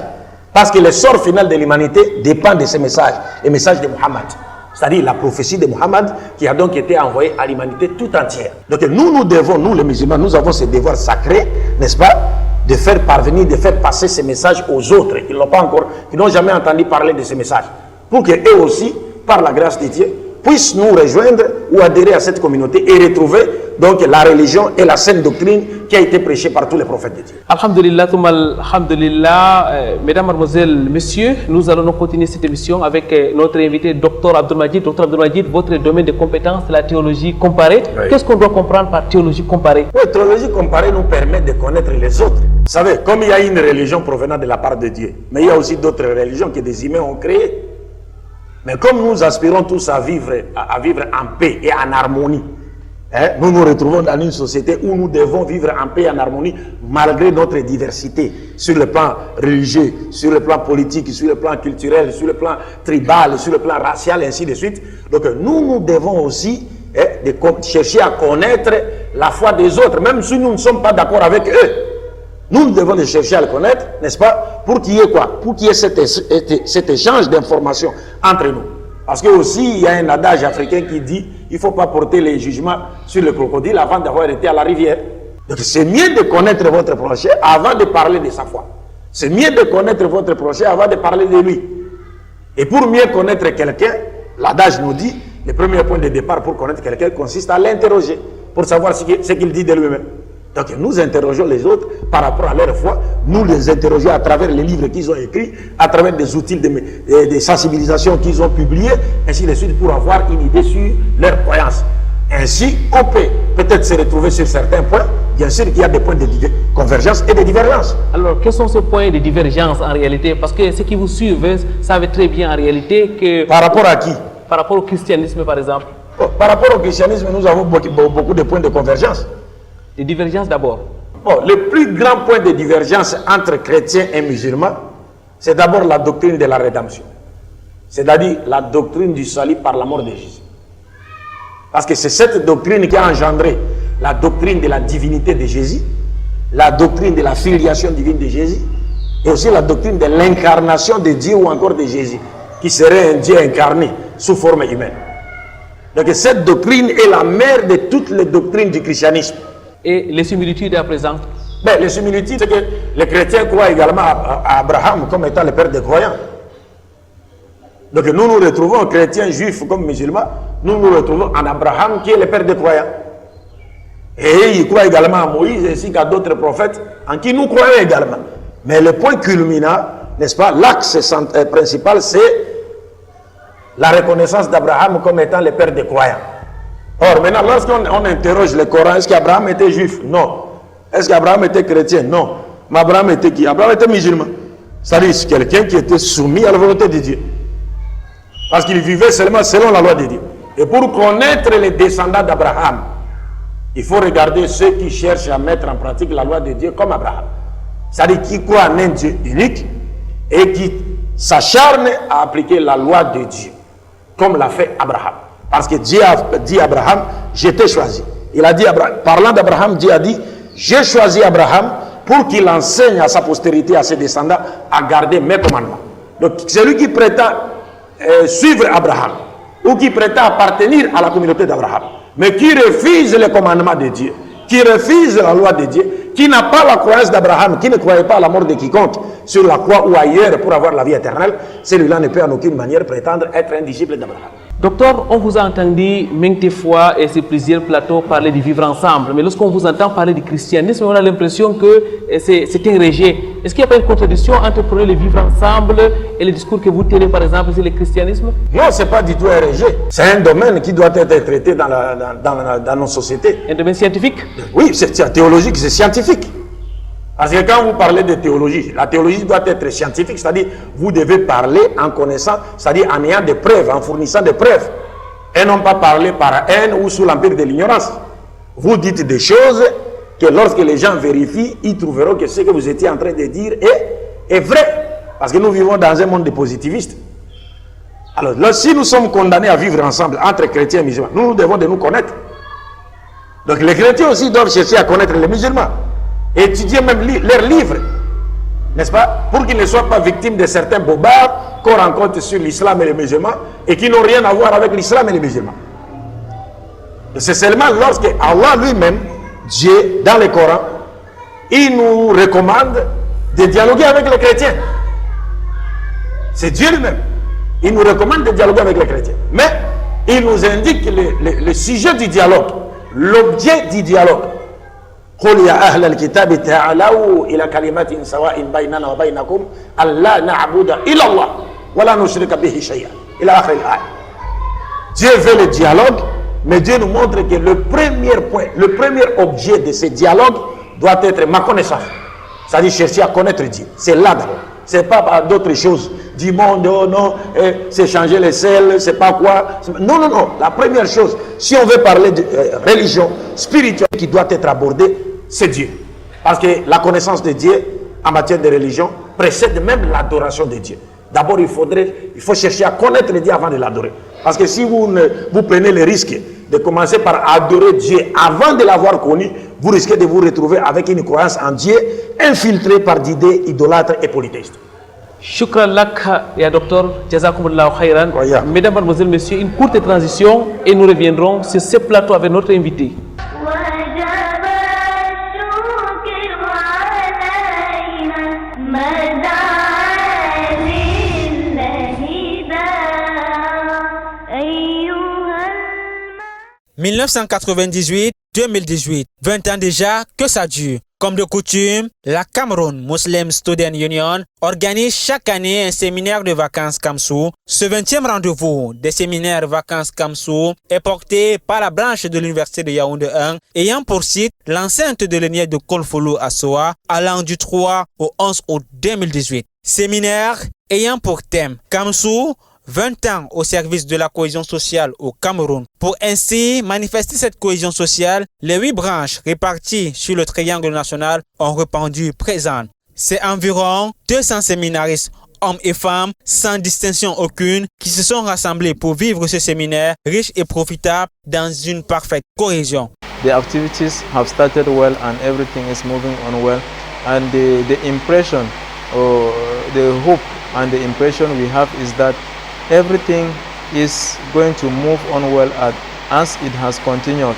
Parce que le sort final de l'humanité dépend de ce message, le message de Mohammed. C'est-à-dire la prophétie de Mohammed qui a donc été envoyée à l'humanité tout entière. Donc nous devons, nous les musulmans, nous avons ce devoir sacré, n'est-ce pas, de faire parvenir, de faire passer ce message aux autres qui n'ont pas encore, qui n'ont jamais entendu parler de ce message. Pour qu'eux aussi, par la grâce de Dieu, puissent nous rejoindre ou adhérer à cette communauté et retrouver donc la religion et la saine doctrine qui a été prêchée par tous les prophètes de Dieu. Alhamdulillah, alhamdulillah. Mesdames, Mademoiselles, Messieurs, nous allons continuer cette émission avec notre invité, Dr Abdelmajid. Dr Abdelmajid, votre domaine de compétence, la théologie comparée. Oui. Qu'est-ce qu'on doit comprendre par théologie comparée? Oui, théologie comparée nous permet de connaître les autres. Vous savez, comme il y a une religion provenant de la part de Dieu, mais il y a aussi d'autres religions que des humains ont créées. Mais comme nous aspirons tous à vivre en paix et en harmonie, nous nous retrouvons dans une société où nous devons vivre en paix et en harmonie malgré notre diversité sur le plan religieux, sur le plan politique, sur le plan culturel, sur le plan tribal, sur le plan racial et ainsi de suite. Donc nous devons aussi chercher à connaître la foi des autres, même si nous ne sommes pas d'accord avec eux. Nous devons les chercher à le connaître, n'est-ce pas, pour qu'il y ait quoi? Pour qu'il y ait cet échange d'informations entre nous. Parce que aussi, il y a un adage africain qui dit il ne faut pas porter les jugements sur le crocodile avant d'avoir été à la rivière. Donc c'est mieux de connaître votre prochain avant de parler de sa foi. C'est mieux de connaître votre prochain avant de parler de lui. Et pour mieux connaître quelqu'un, l'adage nous dit, le premier point de départ pour connaître quelqu'un consiste à l'interroger, pour savoir ce qu'il dit de lui-même. Donc nous interrogeons les autres par rapport à leur foi, nous les interrogeons à travers les livres qu'ils ont écrits, à travers des outils de sensibilisation qu'ils ont publiés, ainsi de suite, pour avoir une idée sur leur croyance. Ainsi, on peut peut-être se retrouver sur certains points, bien sûr qu'il y a des points de convergence et de divergence. Alors, quels sont ces points de divergence en réalité? Parce que ceux qui vous suivent savent très bien en réalité que... Par rapport à qui? Par rapport au christianisme, par exemple. Par rapport au christianisme, nous avons beaucoup de points de convergence. Des divergences d'abord. Bon, le plus grand point de divergence entre chrétiens et musulmans, c'est d'abord la doctrine de la rédemption. C'est-à-dire la doctrine du salut par la mort de Jésus. Parce que c'est cette doctrine qui a engendré la doctrine de la divinité de Jésus, la doctrine de la filiation divine de Jésus, et aussi la doctrine de l'incarnation de Dieu ou encore de Jésus, qui serait un Dieu incarné sous forme humaine. Donc cette doctrine est la mère de toutes les doctrines du christianisme. Et les similitudes à présent? Ben, les similitudes, c'est que les chrétiens croient également à Abraham comme étant le père des croyants. Donc nous nous retrouvons, chrétiens, juifs comme musulmans, nous nous retrouvons en Abraham qui est le père des croyants. Et ils croient également à Moïse ainsi qu'à d'autres prophètes en qui nous croyons également. Mais le point culminant, n'est-ce pas, l'axe principal, c'est la reconnaissance d'Abraham comme étant le père des croyants. Or, maintenant, lorsqu'on interroge le Coran, est-ce qu'Abraham était juif? Non. Est-ce qu'Abraham était chrétien? Non. Mais Abraham était qui? Abraham était musulman. C'est-à-dire quelqu'un qui était soumis à la volonté de Dieu. Parce qu'il vivait seulement selon la loi de Dieu. Et pour connaître les descendants d'Abraham, il faut regarder ceux qui cherchent à mettre en pratique la loi de Dieu comme Abraham. C'est-à-dire qui croient en un Dieu unique et qui s'acharnent à appliquer la loi de Dieu, comme l'a fait Abraham. Parce que Dieu a dit à Abraham, je t'ai choisi. Il a dit, parlant d'Abraham, Dieu a dit, j'ai choisi Abraham pour qu'il enseigne à sa postérité, à ses descendants, à garder mes commandements. Donc celui qui prétend suivre Abraham, ou qui prétend appartenir à la communauté d'Abraham, mais qui refuse les commandements de Dieu, qui refuse la loi de Dieu, qui n'a pas la croyance d'Abraham, qui ne croyait pas à la mort de quiconque sur la croix ou ailleurs pour avoir la vie éternelle, celui-là ne peut en aucune manière prétendre être un disciple d'Abraham. Docteur, on vous a entendu maintes fois et sur plusieurs plateaux parler du vivre ensemble, mais lorsqu'on vous entend parler du christianisme, on a l'impression que c'est un rejet. Est-ce qu'il n'y a pas une contradiction entre prôner le vivre ensemble et le discours que vous tenez par exemple sur le christianisme? Non, ce n'est pas du tout un rejet. C'est un domaine qui doit être traité dans nos sociétés. Un domaine scientifique? Oui, c'est théologique, c'est scientifique. Parce que quand vous parlez de théologie, la théologie doit être scientifique, c'est-à-dire vous devez parler en connaissant, c'est-à-dire en ayant des preuves, en fournissant des preuves, et non pas parler par haine ou sous l'empire de l'ignorance. Vous dites des choses que lorsque les gens vérifient, ils trouveront que ce que vous étiez en train de dire est vrai. Parce que nous vivons dans un monde de positivistes. Alors, là, si nous sommes condamnés à vivre ensemble entre chrétiens et musulmans, nous devons de nous connaître. Donc les chrétiens aussi doivent chercher à connaître les musulmans. Étudier même leurs livres, n'est-ce pas, pour qu'ils ne soient pas victimes de certains bobards qu'on rencontre sur l'islam et les musulmans et qui n'ont rien à voir avec l'islam et les musulmans. C'est seulement lorsque Allah lui-même, Dieu, dans le Coran, il nous recommande de dialoguer avec les chrétiens. C'est Dieu lui-même. Il nous recommande de dialoguer avec les chrétiens. Mais il nous indique le sujet du dialogue, l'objet du dialogue. قل يا أهل الكتاب تعالوا إلى كلمة سواء بيننا وبينكم ألا نعبد إلا الله ولا نشرك به شيئا إلى آخر الآية. Dieu veut le dialogue, mais Dieu nous montre que le premier point, le premier objet de ce dialogue doit être ma connaissance. C'est-à-dire chercher à connaître Dieu. C'est là d'abord. Ce n'est pas par d'autres choses. Du monde, oh non, c'est changer les selles, c'est pas quoi. Non, non, non. La première chose, si on veut parler de religion spirituelle qui doit être abordée, c'est Dieu. Parce que la connaissance de Dieu en matière de religion précède même l'adoration de Dieu. D'abord, il faut chercher à connaître Dieu avant de l'adorer. Parce que si vous prenez le risque de commencer par adorer Dieu avant de l'avoir connu, vous risquez de vous retrouver avec une croyance en Dieu infiltrée par d'idées idolâtres et polythéistes. Shukran lak, ya docteur, jazakumullahu khairan. Mesdames, mademoiselles, messieurs, une courte transition et nous reviendrons sur ce plateau avec notre invité. « 1998-2018, 20 ans déjà que ça dure. Comme de coutume, la Cameroun Muslim Student Union organise chaque année un séminaire de vacances Kamsou. Ce 20e rendez-vous des séminaires vacances Kamsou est porté par la branche de l'Université de Yaoundé 1 ayant pour site l'enceinte de l'ENIEC de Kolfolo à Soa allant du 3 au 11 août 2018. Séminaire ayant pour thème Kamsou, 20 ans au service de la cohésion sociale au Cameroun. Pour ainsi manifester cette cohésion sociale, les 8 branches réparties sur le triangle national ont répondu présentes. C'est environ 200 séminaristes, hommes et femmes, sans distinction aucune, qui se sont rassemblés pour vivre ce séminaire riche et profitable dans une parfaite cohésion. The activities have started well and everything is moving on well, and the impression or the hope and the impression we have is that everything is going to move on well as it has continued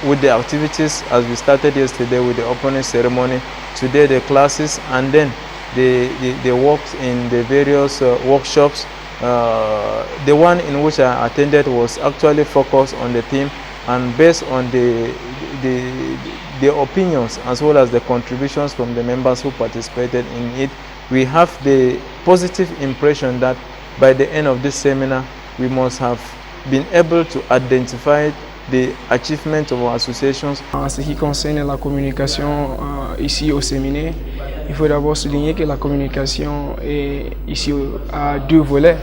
with the activities as we started yesterday with the opening ceremony, today the classes, and then the works in the various workshops. The one in which I attended was actually focused on the theme, and based on the opinions as well as the contributions from the members who participated in it, we have the positive impression that by the end of this seminar we must have been able to identify the achievements of our associations. En ce qui concerne la communication ici au séminaire, il faut d'abord souligner que la communication est ici à 2 volets.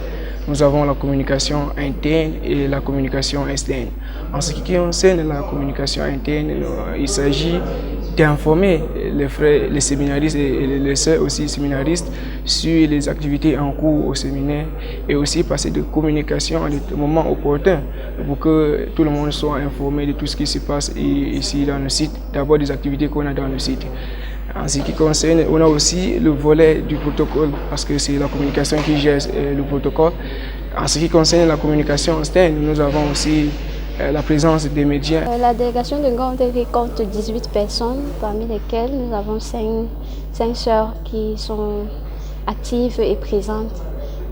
Nous avons la communication interne et la communication externe. En ce qui concerne la communication interne, il s'agit d'informer les frères, les séminaristes et les sœurs aussi séminaristes sur les activités en cours au séminaire et aussi passer de communication à des moments opportuns pour que tout le monde soit informé de tout ce qui se passe ici dans le site, d'abord des activités qu'on a dans le site. En ce qui concerne, on a aussi le volet du protocole, parce que c'est la communication qui gère le protocole. En ce qui concerne la communication externe, nous avons aussi la présence des médias. La délégation de Ngandéri compte 18 personnes, parmi lesquelles nous avons 5 sœurs qui sont actives et présentes.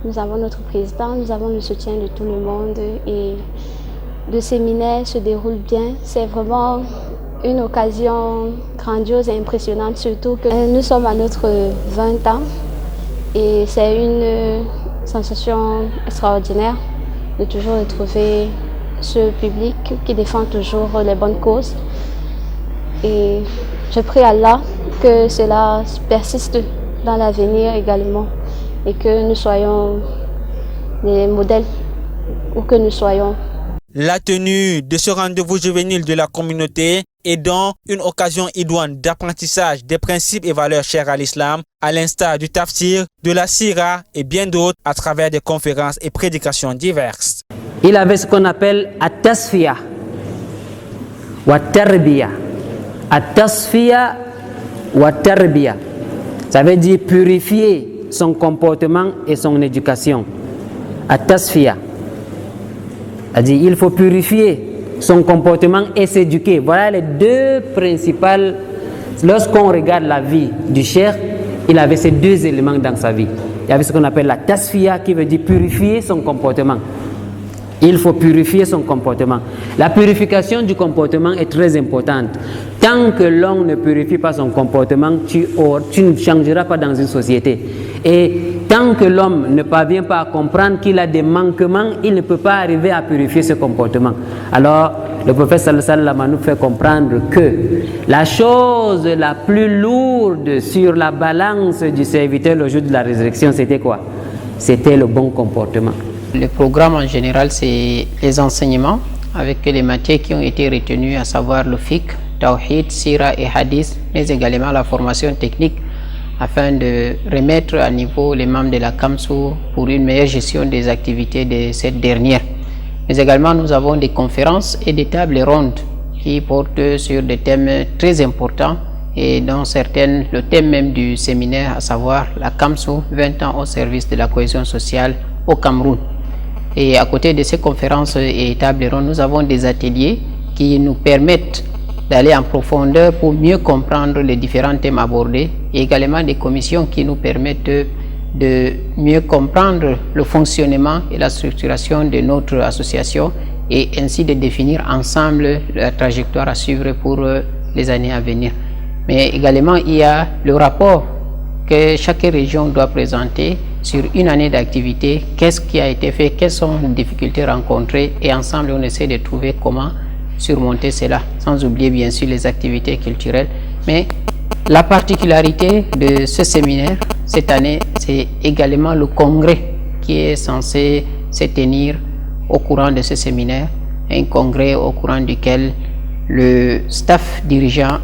Nous avons notre président, nous avons le soutien de tout le monde et le séminaire se déroule bien. C'est vraiment une occasion grandiose et impressionnante, surtout que nous sommes à notre 20 ans et c'est une sensation extraordinaire de toujours retrouver ce public qui défend toujours les bonnes causes. Et je prie Allah que cela persiste dans l'avenir également et que nous soyons des modèles où que nous soyons. La tenue de ce rendez-vous juvénile de la communauté est donc une occasion idoine d'apprentissage des principes et valeurs chers à l'islam, à l'instar du tafsir, de la sira et bien d'autres à travers des conférences et prédications diverses. Il avait ce qu'on appelle at-tasfiya wa tarbiya. At-tasfiya wa tarbiya. Ça veut dire purifier son comportement et son éducation. At-tasfiya. C'est-à-dire il faut purifier son comportement et s'éduquer. Voilà les 2 principales. Lorsqu'on regarde la vie du cheikh, il avait ces 2 éléments dans sa vie. Il y avait ce qu'on appelle la tasfiya qui veut dire purifier son comportement. Il faut purifier son comportement. La purification du comportement est très importante. Tant que l'homme ne purifie pas son comportement, tu ne changeras pas dans une société. Et tant que l'homme ne parvient pas à comprendre qu'il a des manquements, il ne peut pas arriver à purifier ce comportement. Alors, le prophète sallallahu alayhi wa sallam nous fait comprendre que la chose la plus lourde sur la balance du serviteur le jour de la résurrection, c'était quoi? C'était le bon comportement. Le programme en général, c'est les enseignements avec les matières qui ont été retenues, à savoir le fiqh, tawhid, sira et hadith, mais également la formation technique afin de remettre à niveau les membres de la Kamsou pour une meilleure gestion des activités de cette dernière. Mais également, nous avons des conférences et des tables rondes qui portent sur des thèmes très importants et dont certaines, le thème même du séminaire, à savoir la Kamsou, 20 ans au service de la cohésion sociale au Cameroun. Et à côté de ces conférences et tables rondes, nous avons des ateliers qui nous permettent d'aller en profondeur pour mieux comprendre les différents thèmes abordés et également des commissions qui nous permettent de mieux comprendre le fonctionnement et la structuration de notre association et ainsi de définir ensemble la trajectoire à suivre pour les années à venir. Mais également, il y a le rapport que chaque région doit présenter sur une année d'activité, qu'est-ce qui a été fait, quelles sont les difficultés rencontrées et ensemble on essaie de trouver comment surmonter cela, sans oublier bien sûr les activités culturelles. Mais la particularité de ce séminaire cette année, c'est également le congrès qui est censé se tenir au courant de ce séminaire, un congrès au courant duquel le staff dirigeant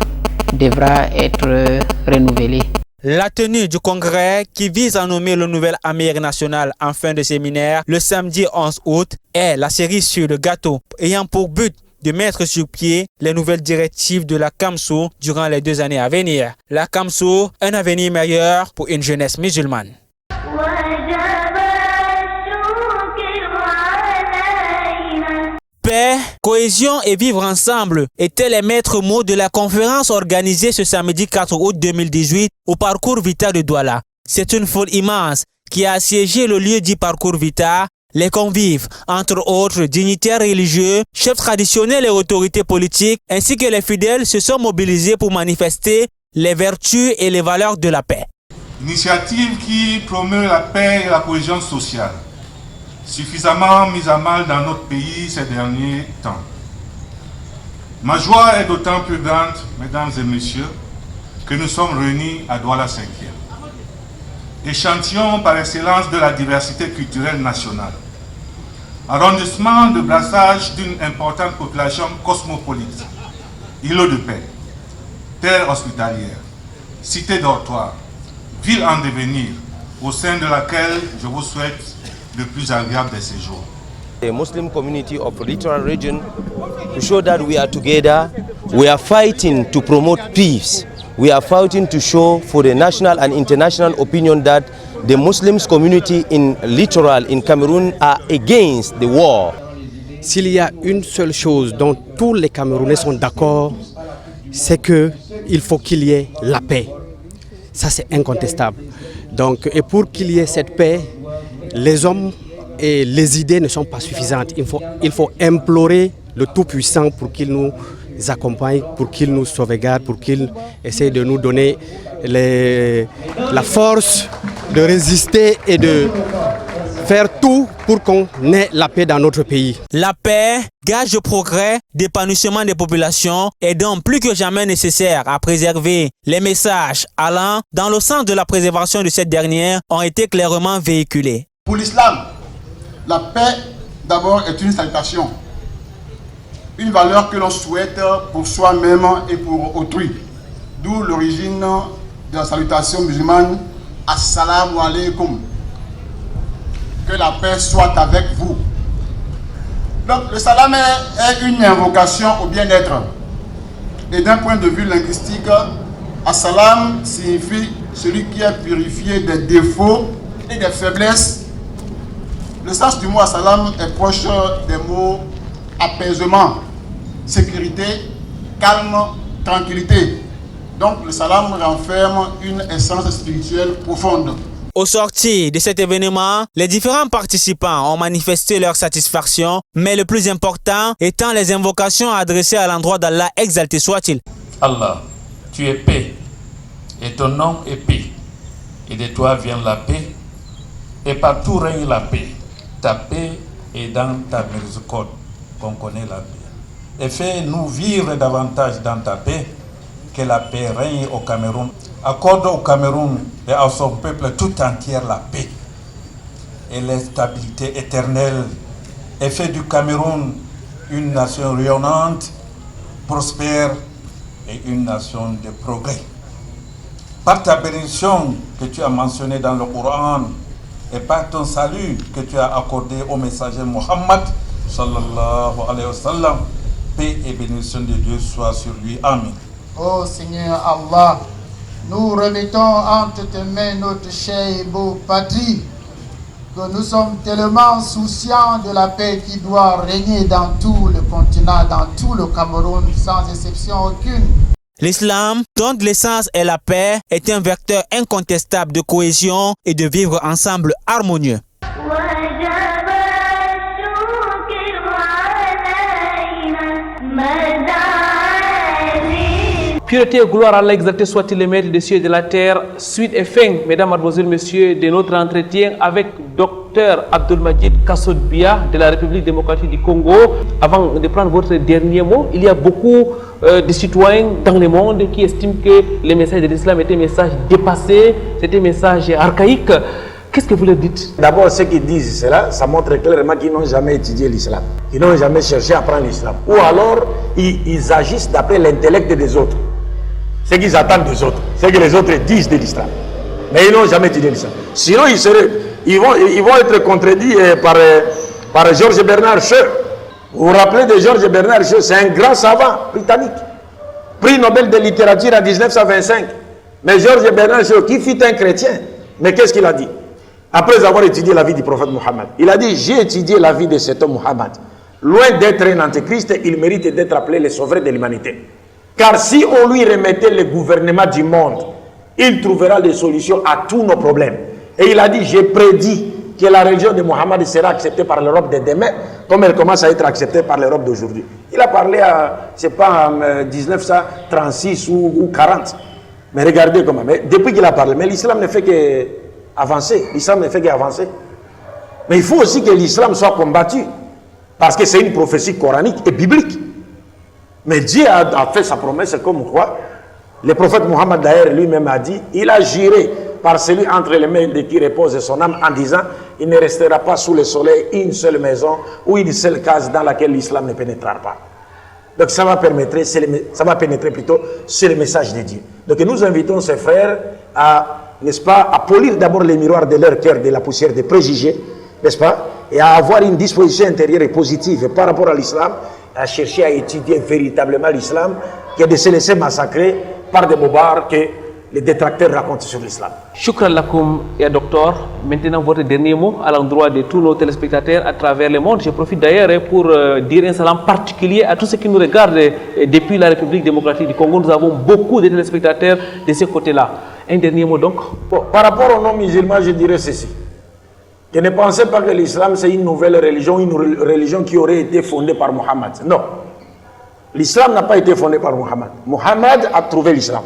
devra être renouvelé. La tenue du congrès qui vise à nommer le nouvel Amir national en fin de séminaire le samedi 11 août est la cerise sur le gâteau ayant pour but de mettre sur pied les nouvelles directives de la Kamsou durant les 2 années à venir. La Kamsou, un avenir meilleur pour une jeunesse musulmane. Paix, cohésion et vivre ensemble étaient les maîtres mots de la conférence organisée ce samedi 4 août 2018 au Parcours Vita de Douala. C'est une foule immense qui a assiégé le lieu dit Parcours Vita. Les convives, entre autres dignitaires religieux, chefs traditionnels et autorités politiques, ainsi que les fidèles se sont mobilisés pour manifester les vertus et les valeurs de la paix. Initiative qui promeut la paix et la cohésion sociale, suffisamment mise à mal dans notre pays ces derniers temps. Ma joie est d'autant plus grande, mesdames et messieurs, que nous sommes réunis à Douala 5e. Échantillon par excellence de la diversité culturelle nationale. Arrondissement de brassage d'une importante population cosmopolite. Îlot de paix, terre hospitalière, cité dortoir, ville en devenir, au sein de laquelle je vous souhaite le plus agréable des séjours. The Muslim community of the Littoral region, to show that we are together, we are fighting to promote peace. We are fighting to show for the national and international opinion that the Muslims community in Littoral, in Cameroon, are against the war. S'il y a une seule chose dont tous les Camerounais sont d'accord, c'est qu'il faut qu'il y ait la paix. Ça, c'est incontestable. Donc, et pour qu'il y ait cette paix, les hommes et les idées ne sont pas suffisantes. Il faut implorer le Tout-Puissant pour qu'il nous accompagne, pour qu'il nous sauvegarde, pour qu'il essaie de nous donner la force de résister et de faire tout pour qu'on ait la paix dans notre pays. La paix, gage de progrès, d'épanouissement des populations, est donc plus que jamais nécessaire à préserver. Les messages allant dans le sens de la préservation de cette dernière ont été clairement véhiculés. Pour l'islam, la paix d'abord est une salutation, une valeur que l'on souhaite pour soi-même et pour autrui. D'où l'origine de la salutation musulmane, Assalamu alaikum. Que la paix soit avec vous. Donc le salam est une invocation au bien-être. Et d'un point de vue linguistique, Assalam signifie celui qui est purifié des défauts et des faiblesses. Le sens du mot Assalam est proche des mots apaisement, sécurité, calme, tranquillité. Donc le salam renferme une essence spirituelle profonde. Au sortir de cet événement, les différents participants ont manifesté leur satisfaction, mais le plus important étant les invocations adressées à l'endroit d'Allah, exalté soit-il. Allah, tu es paix, et ton nom est paix, et de toi vient la paix, et partout règne la paix. Ta paix est dans ta miséricorde, qu'on connaît la paix. Et fais-nous vivre davantage dans ta paix, que la paix règne au Cameroun. Accorde au Cameroun et à son peuple tout entier la paix et la stabilité éternelle, et fait du Cameroun une nation rayonnante, prospère et une nation de progrès. Par ta bénédiction que tu as mentionnée dans le Coran et par ton salut que tu as accordé au messager Mohammed sallallahu alayhi wa sallam, paix et bénédiction de Dieu soient sur lui. Amen. Ô Seigneur Allah, nous remettons entre tes mains notre chère et beau patrie, que nous sommes tellement souciants de la paix qui doit régner dans tout le continent, dans tout le Cameroun, sans exception aucune. L'islam, dont l'essence est la paix, est un vecteur incontestable de cohésion et de vivre ensemble harmonieux. Pureté et gloire à Allah, exalté soit-il le maître des cieux et de la terre. Suite et fin, mesdames, mademoiselles, messieurs, de notre entretien avec Dr Abdelmajid Kassoudbia de la République démocratique du Congo. Avant de prendre votre dernier mot, il y a beaucoup de citoyens dans le monde qui estiment que le message de l'islam est un message dépassé, c'est un message archaïque. Qu'est-ce que vous leur dites? D'abord, ceux qui disent cela, ça montre clairement qu'ils n'ont jamais étudié l'islam. Ils n'ont jamais cherché à apprendre l'islam. Ou alors, ils agissent d'après l'intellect des autres. Ce qu'ils attendent des autres. Ce que les autres disent de l'islam. Mais ils n'ont jamais étudié l'islam. Sinon, ils vont être contredits par Georges Bernard Shaw. Vous vous rappelez de Georges Bernard Shaw? C'est un grand savant britannique. Prix Nobel de littérature en 1925. Mais Georges Bernard Shaw, qui fut un chrétien, mais qu'est-ce qu'il a dit? Après avoir étudié la vie du prophète Mohammed, il a dit: j'ai étudié la vie de cet homme Mohammed. Loin d'être un antéchrist, il mérite d'être appelé le sauveur de l'humanité. Car si on lui remettait le gouvernement du monde, il trouvera des solutions à tous nos problèmes. Et il a dit: j'ai prédit que la religion de Mohammed sera acceptée par l'Europe de demain, comme elle commence à être acceptée par l'Europe d'aujourd'hui. Il a parlé c'est pas en 1936 ou 40. Mais regardez comment. Mais depuis qu'il a parlé, mais l'islam ne fait que avancer. L'islam ne fait qu'avancer. Mais il faut aussi que l'islam soit combattu. Parce que c'est une prophétie coranique et biblique. Mais Dieu a fait sa promesse comme quoi. Le prophète Mohammed d'ailleurs lui-même a dit, il a juré par celui entre les mains de qui repose son âme en disant, il ne restera pas sous le soleil une seule maison ou une seule case dans laquelle l'islam ne pénétrera pas. Donc ça va pénétrer plutôt sur le message de Dieu. Donc nous invitons ces frères à, n'est-ce pas, à polir d'abord les miroirs de leur cœur de la poussière des préjugés, n'est-ce pas, et à avoir une disposition intérieure et positive par rapport à l'islam, à chercher à étudier véritablement l'islam, que de se laisser massacrer par des bobards que les détracteurs racontent sur l'islam. Shukran lakoum, ya docteur. Maintenant, votre dernier mot à l'endroit de tous nos téléspectateurs à travers le monde. Je profite d'ailleurs pour dire un salam particulier à tous ceux qui nous regardent depuis la République démocratique du Congo. Nous avons beaucoup de téléspectateurs de ce côté-là. Un dernier mot donc. Bon, par rapport aux non-musulmans, je dirais ceci. Que ne pensez pas que l'islam c'est une nouvelle religion, une religion qui aurait été fondée par Mohammed. Non. L'islam n'a pas été fondé par Mohammed. Mohammed a trouvé l'islam.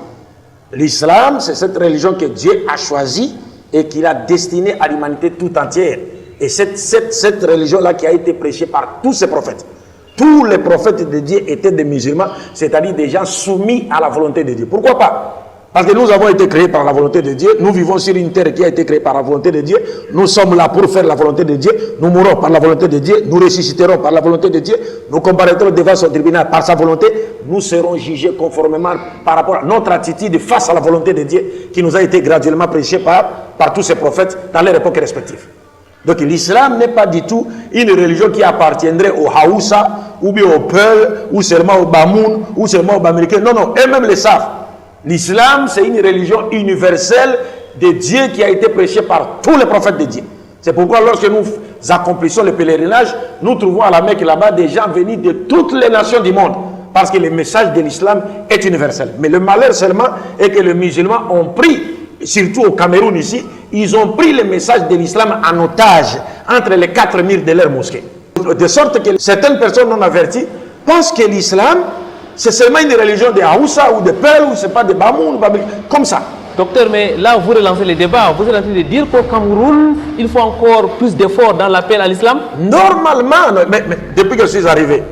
L'islam, c'est cette religion que Dieu a choisie et qu'il a destinée à l'humanité tout entière. Et cette religion-là qui a été prêchée par tous ces prophètes. Tous les prophètes de Dieu étaient des musulmans, c'est-à-dire des gens soumis à la volonté de Dieu. Pourquoi pas? Parce que nous avons été créés par la volonté de Dieu. Nous vivons sur une terre qui a été créée par la volonté de Dieu. Nous sommes là pour faire la volonté de Dieu. Nous mourrons par la volonté de Dieu. Nous ressusciterons par la volonté de Dieu. Nous comparaîtrons devant son tribunal par sa volonté. Nous serons jugés conformément par rapport à notre attitude face à la volonté de Dieu qui nous a été graduellement prêchée par tous ces prophètes dans leur époque respective. Donc l'islam n'est pas du tout une religion qui appartiendrait aux Haoussa, ou bien aux Peul, ou seulement aux Bamoun, ou seulement aux Baméricains. Non, non, eux-mêmes le savent. L'islam, c'est une religion universelle de Dieu qui a été prêchée par tous les prophètes de Dieu. C'est pourquoi lorsque nous accomplissons le pèlerinage, nous trouvons à la Mecque là-bas des gens venus de toutes les nations du monde. Parce que le message de l'islam est universel. Mais le malheur seulement est que les musulmans ont pris, surtout au Cameroun ici, ils ont pris le message de l'islam en otage entre les 4 murs de leur mosquée. De sorte que certaines personnes non averties pensent que l'islam, c'est seulement une religion de Haoussa ou de Peul, ou c'est pas de Bamoun, comme ça. Docteur, mais là vous relancez le débat. Vous êtes en train de dire qu'au Cameroun, il faut encore plus d'efforts dans l'appel à l'islam? Normalement, mais depuis que je suis arrivé,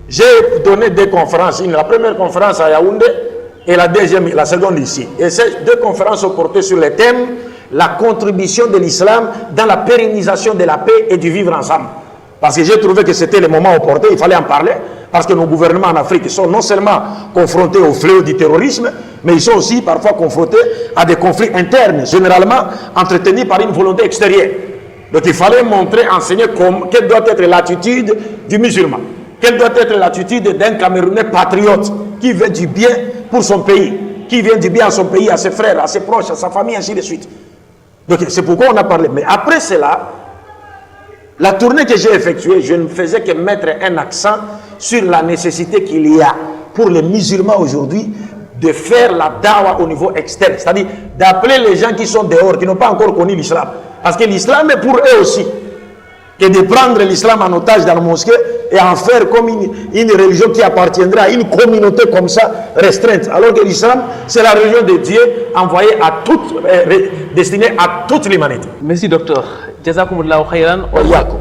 j'ai donné 2 conférences. La première conférence à Yaoundé et la seconde ici. Et ces 2 conférences ont porté sur le thème la contribution de l'islam dans la pérennisation de la paix et du vivre ensemble. Parce que j'ai trouvé que c'était le moment opportun, il fallait en parler. Parce que nos gouvernements en Afrique sont non seulement confrontés au fléau du terrorisme, mais ils sont aussi parfois confrontés à des conflits internes, généralement entretenus par une volonté extérieure. Donc il fallait montrer, enseigner quelle doit être l'attitude du musulman. Quelle doit être l'attitude d'un Camerounais patriote qui veut du bien pour son pays, qui veut du bien à son pays, à ses frères, à ses proches, à sa famille, ainsi de suite. Donc c'est pourquoi on a parlé. Mais après cela, la tournée que j'ai effectuée, je ne faisais que mettre un accent sur la nécessité qu'il y a pour les musulmans aujourd'hui de faire la dawa au niveau externe. C'est-à-dire d'appeler les gens qui sont dehors, qui n'ont pas encore connu l'islam. Parce que l'islam est pour eux aussi. Que de prendre l'islam en otage dans la mosquée et en faire comme une religion qui appartiendrait à une communauté comme ça, restreinte. Alors que l'islam, c'est la religion de Dieu envoyée à destinée à toute l'humanité. Merci docteur. Jazakumullahu khairan.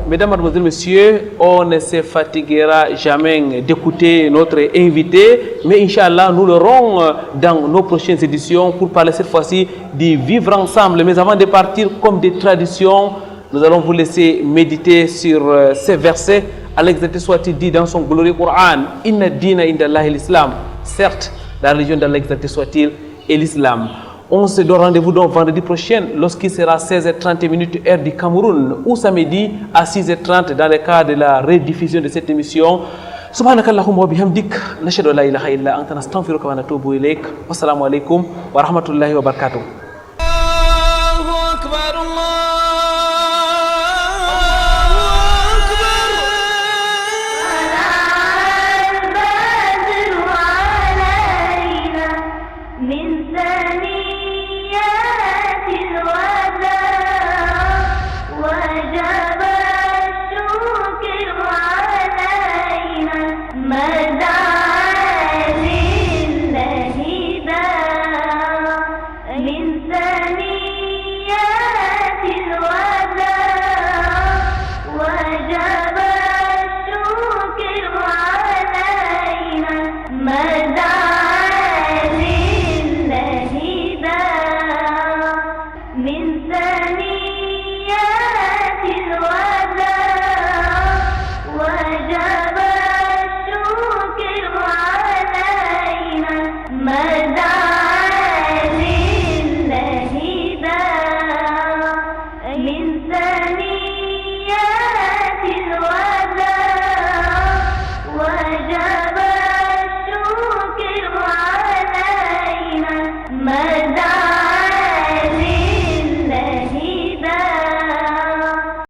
Mesdames, mademoiselles, messieurs, on ne se fatiguera jamais d'écouter notre invité, mais Inch'Allah, nous l'aurons dans nos prochaines éditions pour parler cette fois-ci du vivre ensemble. Mais avant de partir, comme des traditions, nous allons vous laisser méditer sur ces versets. Allah soit-il dit dans son glorieux Coran, Inna dina inda Allah l'islam. Certes, la religion d'Allah soit-il est l'islam. On se donne rendez-vous donc vendredi prochain lorsqu'il sera 16h30 heure du Cameroun ou samedi à 6h30 dans le cadre de la rediffusion de cette émission. Subhanakallahumma wa bihamdik nashhadu an la ilaha illa anta nastaghfiruka wa natubu ilayk. Wassalamu alaikum wa rahmatullahi wa barakatuh.